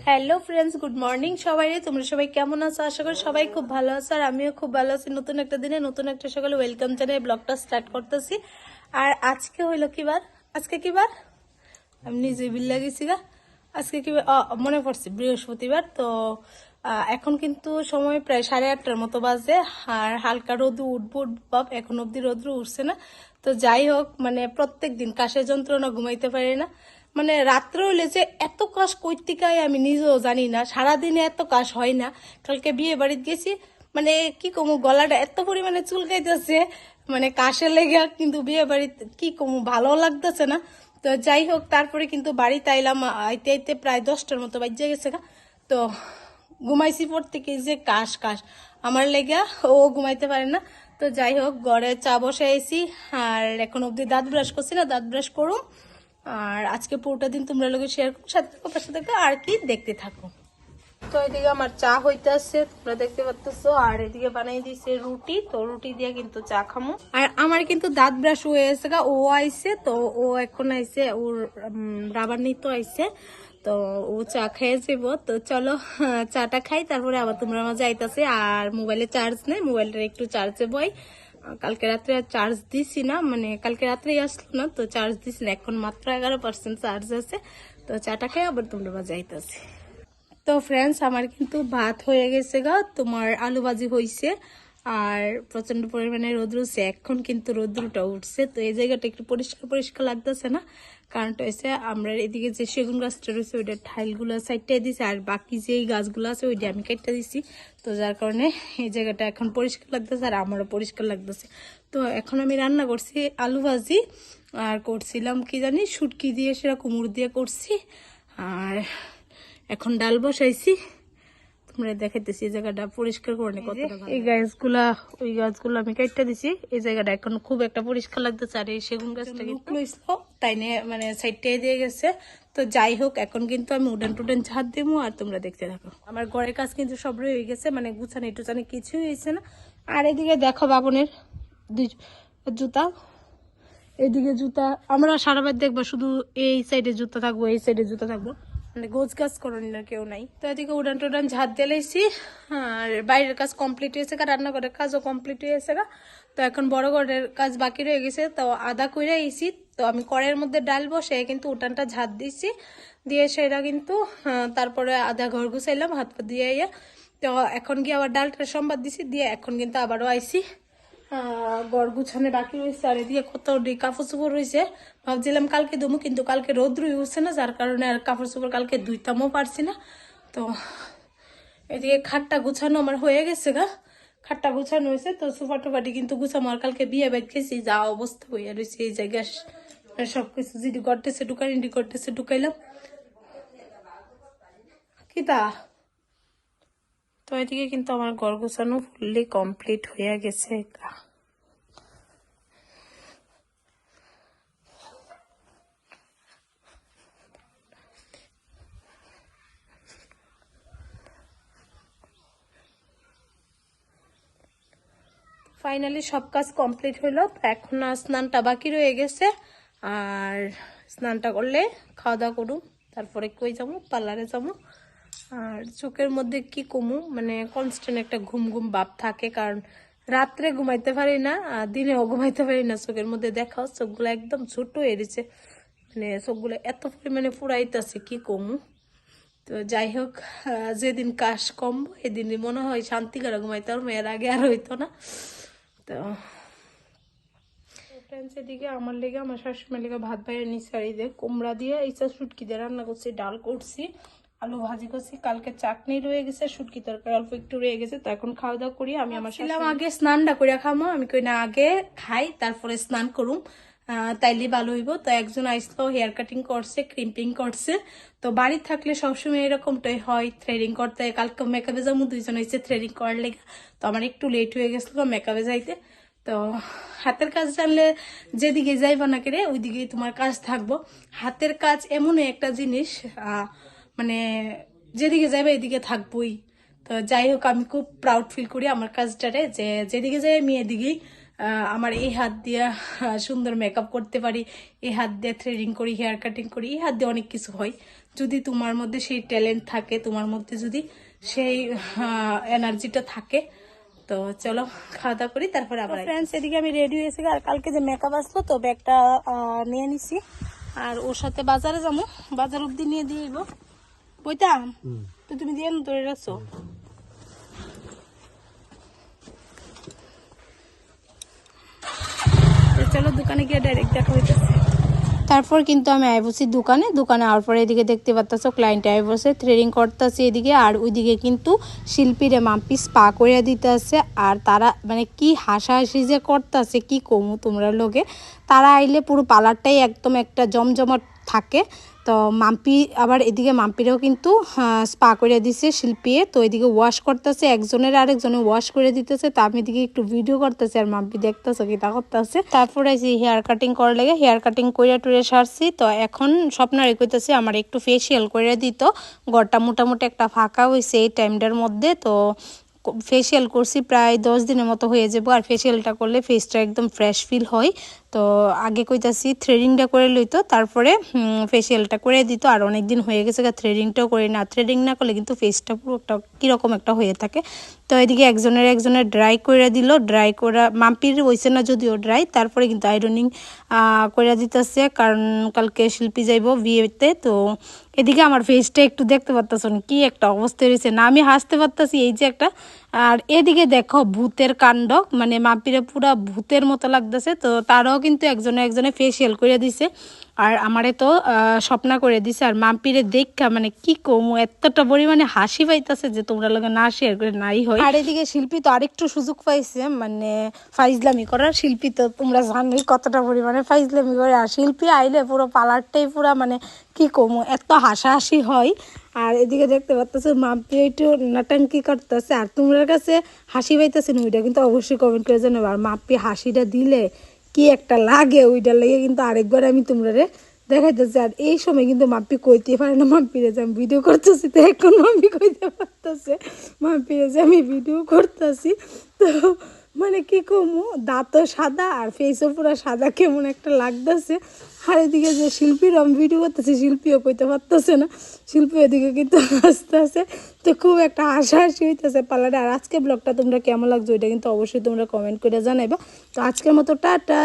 Hello friends, good morning সবাই। তোমরা সবাই কেমন আছো? আশা করি সবাই খুব ভালো আছো, আর আমিও খুব ভালো আছি। নতুন একটা দিনে নতুন একটা সকালে ওয়েলকাম জানিয়ে ব্লগটা স্টার্ট করতেছি। আর আজকে হইলো কি বার? আজকে কি বার? আমি নিজে বিল্লা গেছি গা। আজকে কি মনে পড়ছে, বৃহস্পতিবার। তো এখন কিন্তু সময় প্রায় 8:30টার মতো বাজে, আর হালকা রোদ উঠবো বাপ, এখন অব্দি রোদ্র উঠছে না। তো যাই হোক, মানে প্রত্যেক দিন কাশের যন্ত্রণা, ঘুমাইতে পারি না। মানে রাত্রে হইলে যে এত কাশ কৈতিকায় আমি নিজেও জানি না, সারাদিনে এত কাশ হয় না। কালকে বিয়ে বাড়িতে গেছি, মানে কি কমু, গলাটা এত পরিমাণে চুলকাইতেছে, মানে কাশের লেগে। কিন্তু বিয়ে বাড়িতে কি কমু, ভালো লাগতেছে না। তো যাই হোক, তারপরে কিন্তু বাড়িতে আইলাম, আইতে আইতে প্রায় 10টার মতো বাজে গেছে গা। তো ঘুমাইছি পর থেকে যে কাশ কাশ আমার লেগা, ও ঘুমাইতে পারে না। তো যাই হোক, ঘরে চা বসাইছি, আর এখন অব্দি দাঁত ব্রাশ করছি না, দাঁত ব্রাশ করুম। আর আজকে পুরোটা দিন তোমরা লোকে শেয়ার করো, সাথে থাকো, পাশে থাকো, আর কি দেখতে থাকো। তো এদিকে আমার চা হইতে আসছে, তোমরা দেখতে পাচ্ছো। আর এদিকে বানাই দিছে রুটি, তো রুটি দিয়ে কিন্তু চা খামো। আর আমার কিন্তু দাঁত ব্রাশ হয়ে গেছে গা, ও আইছে। তো ও এখন আইছে, ওর রাবার নিতে আইছে। তো ও চা খেয়ে যাব। তো চলো চাটা খাই, তারপরে আবার তোমরা মাঝে আইতাছে। আর মোবাইলে চার্জ নেই, মোবাইলটা একটু চার্জে বই। কালকে রাত্রে চার্জ দিছি না, মানে কালকে রাত্রেই আসলো না, তো চার্জ দিছি না, এখন মাত্র 11% চার্জ আছে। তো চাটা খাই, আবার তোমরা মাঝে আইতাছে। তো ফ্রেন্ডস, আমার কিন্তু ভাত হয়ে গেছে গা, তোমার আলু ভাজি হয়েছে। আর প্রচন্ড পরিমাণে রোদ্র উঠছে, এখন কিন্তু রোদ্রটা উঠছে। তো এই জায়গাটা একটু পরিষ্কার পরিষ্কার লাগতেছে না, কারণটা হচ্ছে আমরা এদিকে যে সেগুন গাছটা রয়েছে ওইটা ঠাইলগুলো সাইডটাই দিছে, আর বাকি যেই গাছগুলো আছে ওইটা আমি কেটে দিছি। তো যার কারণে এই জায়গাটা এখন পরিষ্কার লাগতেছে, আর আমারও পরিষ্কার লাগতেছে। তো এখন আমি রান্না করছি আলু ভাজি, আর করছিলাম কি জানি শুটকি দিয়ে, সেটা কুমড় দিয়ে করছি। আর এখন ডাল বসাইছি, তোমরা দেখাইতেছি। এই জায়গাটা পরিষ্কার করে নি কতটা ভালো। এই গাছগুলা, ওই গাছগুলো আমি কেটে দিছি। এই জায়গাটা এখন খুব একটা পরিষ্কার লাগতেছে। আর এই সেগুন গাছটা কিন্তু লইছিল, তাই নিয়ে মানে সাইডটাই দিয়ে গেছে। তো যাই হোক, এখন কিন্তু আমি উডান টুডান ঝাড় দিব, আর তোমরা দেখতে থাকো। আমার ঘরের কাজ কিন্তু সব হয়ে গেছে, মানে গুছানি টুচানি কিছুই হয়েছে না। আর এদিকে দেখো বাবনের দুই জুতা, এইদিকে জুতা। আমরা সারাবার দেখবো শুধু এই সাইডে জুতা থাকবো, এই সাইডে জুতা থাকবো, মানে গোছ গাছ করেন না কেউ নাই। তো এদিকে উড়ান টুডান ঝাড় দিয়েছি, আর বাইরের কাজ কমপ্লিট হয়েছে, রান্নাঘরের কাজও কমপ্লিট হয়েছে। তো এখন বড় ঘরের কাজ বাকি রয়ে গেছে, তো আদা কইরা আইছি। তো আমি কড়াইয়ের মধ্যে ডাল বসে কিন্তু উঠানটা ঝাড় দিয়েছি, দিয়ে সেটা কিন্তু তারপরে আদা ঘর গুছাইলাম, হাত পা দিয়ে আইয়া। তো এখন গিয়ে আবার ডালটা সম্বাদ দিছি, দিয়ে এখন কিন্তু আবারও আইছি, গড় গুছানে বাকি রয়েছে। আর এদিকে কত কাপড় চোপড় রয়েছে, ভাবছিলাম কালকে ধুমু, কিন্তু কালকে রোদ্রই উঠছে না, যার কারণে আর কাপড় চোপড় কালকে ধুইতামও পারছি না। তো এদিকে খাটটা গুছানো আমার হয়ে গেছে গা, খাটটা গুছানো হয়েছে। তো সোফা টোফাটি কিন্তু গুছানো, আর কালকে বিয়ে বাড়ি গেছি, যা অবস্থা হইয়া রয়েছে এই জায়গায়, সবকিছু যদি করতেছে ঢুকাইনি করতেছে ঢুকাইলাম কিতা। তো এদিকে কিন্তু আমার ঘর গুছানো ফুললি কমপ্লিট হয়ে গেছে। ফাইনালি সব কাজ কমপ্লিট হইলো, এখন আর স্নানটা বাকি রয়ে গেছে। আর স্নানটা করলে খাওয়া দাওয়া করুম, তারপরে কই যাবো, পার্লারে যাবো। আর চোখের মধ্যে কি কমু, মানে কনস্ট্যান্ট একটা ঘুম ঘুম ভাব থাকে, কারণ রাত্রে ঘুমাইতে পারি না, আর দিনেও ঘুমাইতে পারি না। চোখের মধ্যে দেখাও চোখগুলো একদম ছোট হয়ে গেছে, মানে চোখগুলো এত পরিমাণে ফুরাইতেছে কি কমু। তো যাই হোক, যেদিন কাশ কমবো সেদিনই মনে হয় শান্তি করে ঘুমাইতে পারবো, এর আগে আর হইতো না। তো ফ্রেন্ডস, এদিকে আমার লেগে, আমার শাশুড়ির লেগে ভাত বাইরে নিচে, আর এই যে কুমড়া দিয়ে এইসব শুটকি দিয়ে রান্না করছি, ডাল করছি, আলু ভাজি করছি, কালকে চাটনি রয়ে গেছে, শুটকি তরকারি অল্প একটু রয়ে গেছে। তো এখন খাওয়া দাওয়া করি। আমি আমার ছিলাম আগে স্নানটা করে খামো, আমি কই না আগে খাই তারপরে স্নান করুম, তাইলে ভালো হইব। তো একজন আইসলো, হেয়ার কাটিং করছে, ক্রিম্পিং করছে। তো বাড়ি থাকলে সবসময় এরকমটাই হয়, থ্রেডিং করতে। কালকে মেকআপে যাবো, দুইজন হয়েছে থ্রেডিং করার লেগে। তো আমার একটু লেট হয়ে গেছিল মেকআপে যাইতে। তো হাতের কাজ জানলে যেদিকে যাইবা না কেড়ে ওইদিকেই তোমার কাজ থাকবো। হাতের কাজ এমনই একটা জিনিস, মানে যেদিকে যাইবা এদিকে থাকবোই। তো যাই হোক, আমি খুব প্রাউড ফিল করি আমার কাজটারে, যে যেদিকে যাই আমি এদিকেই আমার এই হাত দিয়ে সুন্দর মেকআপ করতে পারি, এই হাত দিয়ে থ্রেডিং করি, হেয়ার কাটিং করি, এই হাত দিয়ে অনেক কিছু হয়। যদি তোমার মধ্যে সেই ট্যালেন্ট থাকে, তোমার মধ্যে যদি সেই এনার্জিটা থাকে, তো চলো খাওয়া দাওয়া করি, তারপরে আবার ফ্রেন্ডস এদিকে আমি রেডি হয়েছি। আর কালকে যে মেকআপ আসলো তো ব্যাগটা নিয়ে নিছি, আর ওর সাথে বাজারে যাবো, বাজার অব্দি নিয়ে দিয়ে দিব। বইতাম তো তুমি দিয়ে ধরে রাখছো। চলো দোকানে গিয়ে ডাইরেক্ট দেখা হইতেছে। তারপর কিন্তু আমি আইবসি দোকানে আওয়ার পরে এদিকে দেখতে পাচ্ছ ক্লায়েন্ট আইবসে থ্রেডিং করতেছে এদিকে, আর ওইদিকে কিন্তু শিল্পীরে মাম্পি স্পা করে দিতেছে। আর তারা মানে কি হাসাহাসি যে করতেছে কি কমু তোমরা লোকে, তারা আইলে পুরো পার্লারটাই একদম একটা জমজমাট থাকে। তো মাম্পি আবার এদিকে মাম্পিরেও কিন্তু স্পা করে দিছে শিল্পীয়ে, তো এদিকে ওয়াশ করতেছে একজনের আরেকজনে ওয়াশ করে দিতেছে। তো আমি এদিকে একটু ভিডিও করতেছি আর মাম্পি দেখতেছে কিটা করতেছে। তারপরে যে হেয়ার কাটিং করা লাগে, হেয়ার কাটিং করে টুরে সারছি। তো এখন স্বপ্নারে কইতেছে আমার একটু ফেসিয়াল করে দিত, ঘরটা মোটামুটি একটা ফাঁকা হয়েছে এই টাইমটার মধ্যে। তো ফেসিয়াল করছি প্রায় 10 দিনের মতো হয়ে যাবো, আর ফেসিয়ালটা করলে ফেসটা একদম ফ্রেশ ফিল হয়। তো আগে কইতাছি থ্রেডিংটা করে লইতো, তারপরে ফেসিয়ালটা করে দিত। আর অনেক দিন হয়ে গেছে থ্রেডিংটাও করি না, থ্রেডিং না করলে কিন্তু ফেসটা পুরো একটা কীরকম একটা হয়ে থাকে। তো এদিকে একজনের ড্রাই করে দিল, ড্রাই করা মাম্পির হয়েছে না যদিও ড্রাই, তারপরে কিন্তু আয়রনিং করে দিতেছে, কারণ কালকে শিল্পী যাইব বিয়েতে। তো এদিকে আমার ফেসটা একটু দেখতে পারতেছেন কি একটা অবস্থা রয়েছে, না আমি হাসতে পারতেছি এই যে একটা। আর এদিকে দেখো ভূতের কাণ্ড, মানে মাম্পিরে পুরা ভূতের মতো লাগতেছে। তো তারাও কিন্তু একজনে ফেসিয়াল করে দিছে, আর আমারে তো স্বপ্না করে দিছে। আর মাম্পিরে দেখা মানে কি কমু এতটা পরিমাণে হাসি পাইতেছে যে তোমরা লোকে না শেয়ার করে নাই হয়। আর এদিকে শিল্পী তো আরেকটু সুযোগ পাইছে মানে ফাইজলামি করার। শিল্পী তো তোমরা জানোই কতটা পরিমাণে ফাইজলামি করে, আর শিল্পী আইলে পুরো পার্লারটাই পুরো মানে কি কমু এত হাসাহাসি হয়। আর এদিকে দেখতে পাচ্ছ মাম্পি একটু নাটাঙ্কি করতেছে, আর তোমরা কাছে হাসি পাইতেছে না ওইটা কিন্তু অবশ্যই কমেন্ট করে জানাবো। আর মাম্পি হাসিটা দিলে কি একটা লাগে, ওইটা লেগে কিন্তু আরেকবার আমি তোমরা দেখাইতেছি। আর এই সময় কিন্তু মাম্পি কইতে পারে না মাম্পিরে যে আমি ভিডিও করতেছি, তো এখন মাম্পি কইতে পারতেছে মাম্পিরে যে আমি ভিডিও করতেছি। তো মানে কি কমু, দাঁতও সাদা আর ফেসও পুরো সাদা কেমন একটা লাগতেছে। আর এদিকে যে শিল্পীর আমি ভিডিও করতেছি শিল্পীও কইতে পারতেছে না, শিল্পী এদিকে কিন্তু হাসতেছে। তো খুব একটা হাসাহাসি হইতেছে পার্লারে। আর আজকে ব্লগটা তোমরা কেমন লাগছে ওইটা কিন্তু অবশ্যই তোমরা কমেন্ট করে জানাইবা। তো আজকের মতো টাটা।